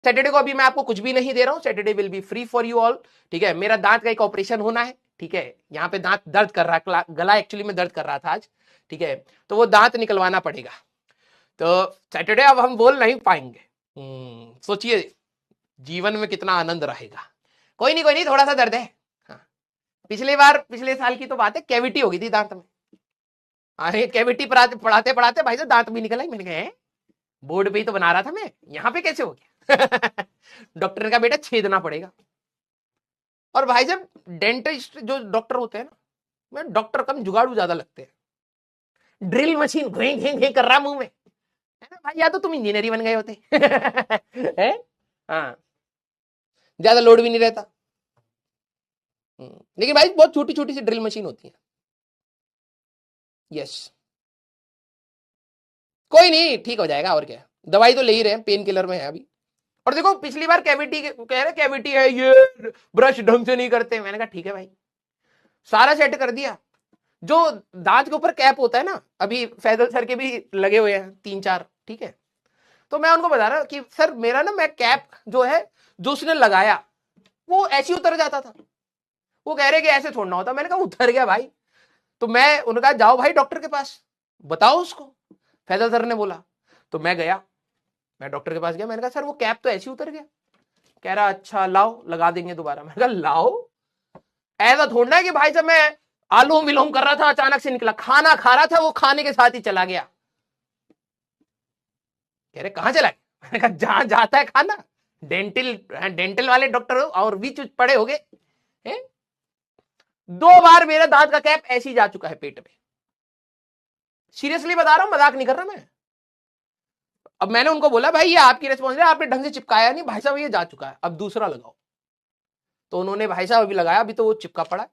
Saturday को अभी मैं आपको कुछ भी नहीं दे रहा हूं, Saturday will be free for you all, ठीक है। मेरा दांत का एक ऑपरेशन होना है, ठीक है। यहाँ पे दांत दर्द कर रहा है, गला एक्चुअली में दर्द कर रहा था आज, ठीक है। तो वो दांत निकलवाना पड़ेगा। तो सैटरडे अब हम बोल नहीं पाएंगे। सोचिए जीवन में कितना आनंद रहेगा। कोई नहीं, थोड़ा सा दर्द है। हाँ, पिछले साल की तो बात है, कैविटी हो गई थी दांत में। अरे कैविटी पढ़ाते पढ़ाते भाई साहब दांत भी निकल आई। मैंने कहा बोर्ड पे ही तो बना रहा था मैं, यहाँ पे कैसे हो गया? डॉक्टर ने कहा बेटा छेदना पड़ेगा। और भाई साहब डेंटिस्ट जो डॉक्टर होते हैं ना, मैं डॉक्टर कम जुगाड़ू ज्यादा लगते हैं। ड्रिल मशीन घे घे घे कर रहा मुंह में, है ना भाई? या तो तुम इंजीनियर ही बन गए होते। है? हाँ, ज्यादा लोड भी नहीं रहता। लेकिन भाई बहुत छोटी छोटी सी ड्रिल मशीन होती है। यस, कोई नहीं, ठीक हो जाएगा। और क्या, दवाई तो ले ही रहे हैं, पेन किलर में है अभी। और देखो पिछली बार कैविटी कह रहे कैविटी है, ये ब्रश ढंग से नहीं करते। मैंने कहा ठीक है भाई, सारा सेट कर दिया। जो दांत के ऊपर कैप होता है ना, अभी फैजल सर के भी लगे हुए हैं 3-4, ठीक है। तो मैं उनको बता रहा कि सर मेरा ना, मैं कैप जो है जो उसने लगाया वो ऐसे उतर जाता था। वो कह रहे कि ऐसे छोड़ना होता। मैंने कहा उतर गया भाई। तो मैं उनका जाओ भाई डॉक्टर के पास, बताओ उसको। फैजल सर ने बोला, तो मैं गया, मैं डॉक्टर के पास गया। मैंने कहा सर वो कैप तो ऐसे उतर गया। कह रहा अच्छा लाओ लगा देंगे दोबारा। मैंने कहा लाओ, ऐसा थोड़ा है कि भाई साहब मैं आलूम विलोम कर रहा था, अचानक से निकला। खाना खा रहा था, वो खाने के साथ ही चला गया। कह रहे कहां चला गया? मैंने कहा जहां जाता है खाना। डेंटल वाले डॉक्टर और भी पड़े हो गए। 2 बार मेरे दांत का कैप ऐसे ही जा चुका है पेट में। सीरियसली बता रहा हूं, मजाक नहीं कर रहा मैं। अब मैंने उनको बोला भाई ये आपकी रिस्पॉन्सिबिलिटी, आपने ढंग से चिपकाया नहीं। भाई साहब ये जा चुका है, अब दूसरा लगाओ। तो उन्होंने भाई साहब अभी लगाया, अभी तो वो चिपका पड़ा।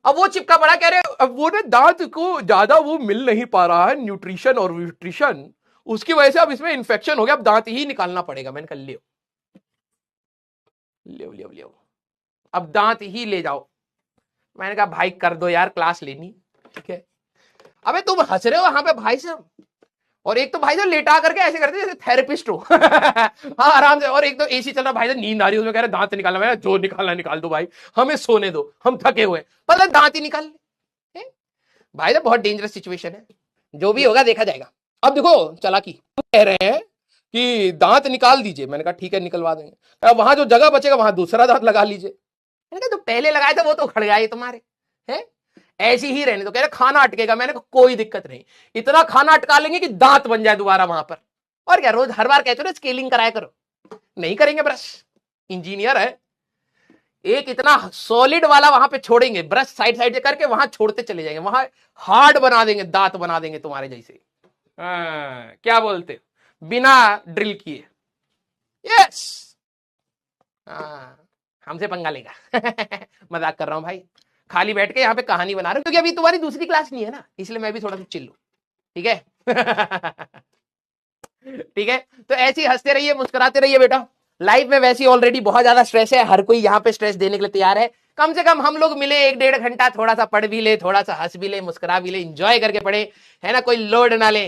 अब वो चिपका पड़ा, कह रहे अब वो ना दांत को ज्यादा वो मिल नहीं पा रहा है न्यूट्रिशन और न्यूट्रिशन, उसकी वजह से अब इसमें इंफेक्शन हो गया, अब दांत ही निकालना पड़ेगा। मैंने कहा लियो लियो लियो लियो, अब दांत ही ले जाओ। मैंने कहा भाई कर दो यार, क्लास लेनी, ठीक है। अबे तुम हंस रहे हो वहां पे भाई साहब, और एक तो भाई साहब लेटा करके ऐसे करते जैसे थेरेपिस्ट हो। हाँ आराम से। और एक तो एसी चल रहा, भाई साहब नींद आ रही है, उसमें कह रहे दांत निकालना। मैं जो निकालना निकाल दो भाई, हमें सोने दो, हम थके हुए। पता दांत ही निकाल ले। भाई साहब बहुत डेंजरस सिचुएशन है, जो भी होगा देखा जाएगा। अब देखो चालाकी, कह रहे हैं कि दांत निकाल दीजिए। मैंने कहा ठीक है निकलवा देंगे। वहां जो जगह बचेगा वहां दूसरा दांत लगा लीजिए। मैंने कहा तो पहले लगाया था वो तो खड़ गया तुम्हारे, है ऐसी ही रहने तो। कह रहे खाना अटकेगा। मैंने कहा कोई दिक्कत नहीं, इतना खाना अटका लेंगे कि दांत बन जाए दोबारा वहां पर। और क्या, रोज हर बार कहते हो ना स्केलिंग कराया करो, नहीं करेंगे ब्रश। इंजीनियर है, एक इतना सॉलिड वाला वहां पे छोड़ेंगे, ब्रश साइड साइड से करके वहां छोड़ते चले जाएंगे, वहां हार्ड बना देंगे, दांत बना देंगे तुम्हारे जैसे। क्या बोलते हो, बिना ड्रिल किए। यस, हमसे पंगा लेगा। मजाक कर रहा हूं भाई, खाली बैठ के यहाँ पे कहानी बना रहा हूं, क्योंकि अभी तुम्हारी दूसरी क्लास नहीं है ना, इसलिए मैं भी थोड़ा सा चिल लूं, ठीक है। ठीक है, तो ऐसे ही हंसते रहिए, मुस्कुराते रहिए बेटा। लाइफ में वैसे ऑलरेडी बहुत ज्यादा स्ट्रेस है, हर कोई यहाँ पे स्ट्रेस देने के लिए तैयार है। कम से कम हम लोग मिले 1-1.5 घंटा, थोड़ा सा पढ़ भी ले, थोड़ा सा हंस भी ले, मुस्कुरा भी ले, एंजॉय करके पढ़े, है ना, कोई लोड ना ले।